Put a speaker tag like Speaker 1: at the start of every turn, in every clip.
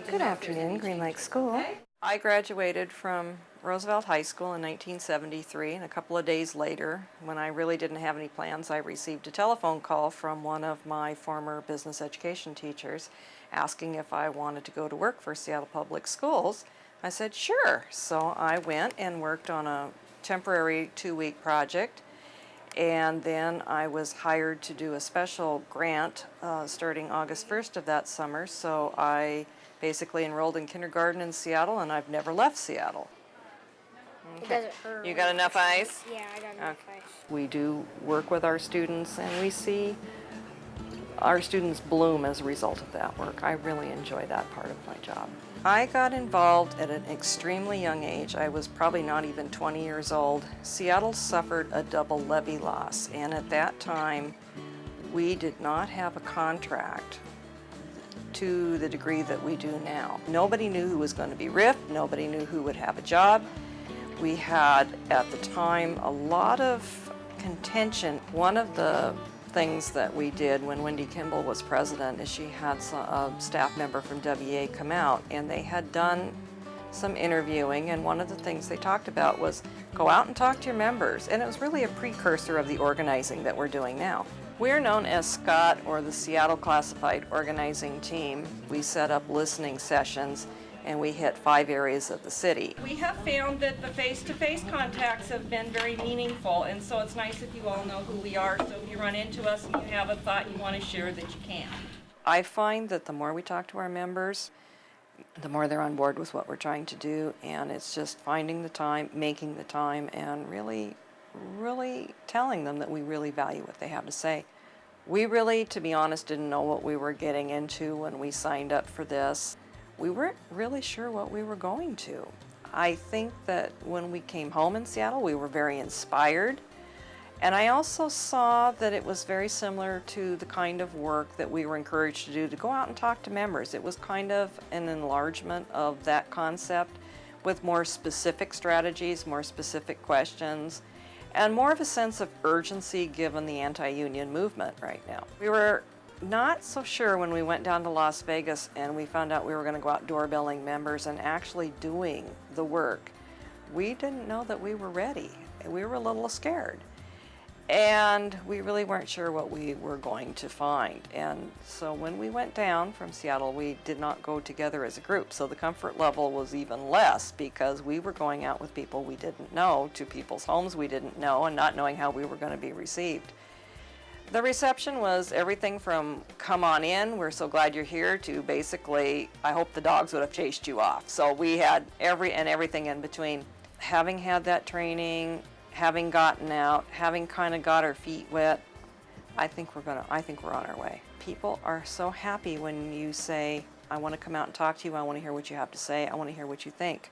Speaker 1: Good afternoon, Green Lake School. I graduated from Roosevelt High School in 1973, and a couple of days later, when I really didn't have any plans, I received a telephone call from one of my former business education teachers asking if I wanted to go to work for Seattle Public Schools. I said, sure. So I went and worked on a temporary 2-week project, and then I was hired to do a special grant starting August 1st of that summer. So I basically enrolled in kindergarten in Seattle, and I've never left Seattle.
Speaker 2: Okay. It doesn't hurt.
Speaker 1: You got enough ice?
Speaker 2: Yeah, I got enough ice.
Speaker 1: We do work with our students, and we see our students bloom as a result of that work. I really enjoy that part of my job. I got involved at an extremely young age. I was probably not even 20 years old. Seattle suffered a double levy loss, and at that time, we did not have a contract to the degree that we do now. Nobody knew who was going to be RIF'd. Nobody knew who would have a job. We had, at the time, a lot of contention. One of the things that we did when Wendy Kimball was president is she had a staff member from WEA come out, and they had done some interviewing, and one of the things they talked about was go out and talk to your members, and it was really a precursor of the organizing that we're doing now. We're known as SCOT, or the Seattle Classified Organizing Team. We set up listening sessions, and we hit 5 areas of the city. We have found that the face-to-face contacts have been very meaningful, and so it's nice if you all know who we are, so if you run into us and you have a thought you want to share, that you can. I find that the more we talk to our members, the more they're on board with what we're trying to do, and it's just finding the time, making the time, and really telling them that we really value what they have to say. We really, to be honest, didn't know what we were getting into when we signed up for this. We weren't really sure what we were going to. I think that when we came home in Seattle, we were very inspired. And I also saw that it was very similar to the kind of work that we were encouraged to do, to go out and talk to members. It was kind of an enlargement of that concept with more specific strategies, more specific questions, and more of a sense of urgency given the anti-union movement right now. We were not so sure when we went down to Las Vegas and we found out we were going to go out doorbelling members and actually doing the work. We didn't know that we were ready. We were a little scared. And we really weren't sure what we were going to find. And so when we went down from Seattle, we did not go together as a group. So the comfort level was even less because we were going out with people we didn't know, to people's homes we didn't know, and not knowing how we were going to be received. The reception was everything from come on in, we're so glad you're here, to basically, I hope the dogs would have chased you off. So we had everything in between. Having had that training, having gotten out, having kind of got our feet wet, I think we're on our way. People are so happy when you say, I want to come out and talk to you, I want to hear what you have to say, I want to hear what you think.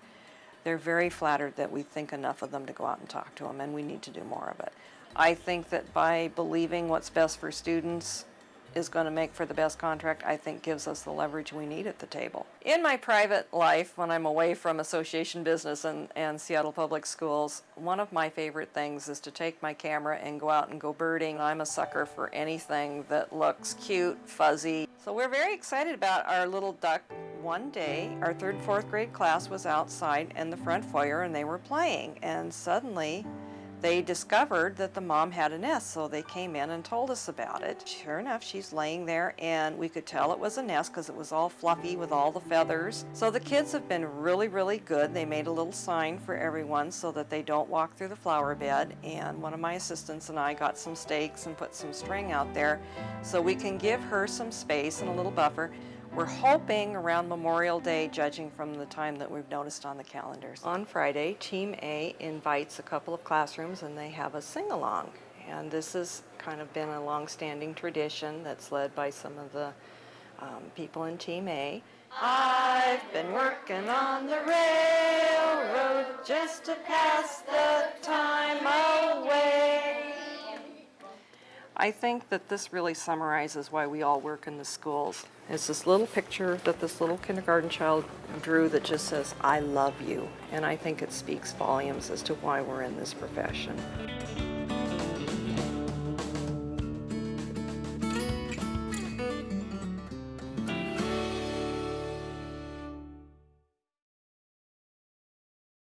Speaker 1: They're very flattered that we think enough of them to go out and talk to them, and we need to do more of it. I think that by believing what's best for students is going to make for the best contract, I think gives us the leverage we need at the table. In my private life, when I'm away from association business and Seattle Public Schools, one of my favorite things is to take my camera and go out and go birding. I'm a sucker for anything that looks cute, fuzzy. So we're very excited about our little duck. One day, our 3rd and 4th grade class was outside in the front foyer and they were playing, and suddenly they discovered that the mom had a nest, so they came in and told us about it. Sure enough, she's laying there, and we could tell it was a nest because it was all fluffy with all the feathers. So the kids have been really good. They made a little sign for everyone so that they don't walk through the flower bed, and one of my assistants and I got some stakes and put some string out there so we can give her some space and a little buffer. We're hoping around Memorial Day, judging from the time that we've noticed on the calendars. On Friday, Team A invites a couple of classrooms and they have a sing-along. And this has kind of been a long-standing tradition that's led by some of the people in Team A. I've been working on the railroad just to pass the time away. I think that this really summarizes why we all work in the schools. It's this little picture that this little kindergarten child drew that just says, I love you. And I think it speaks volumes as to why we're in this profession.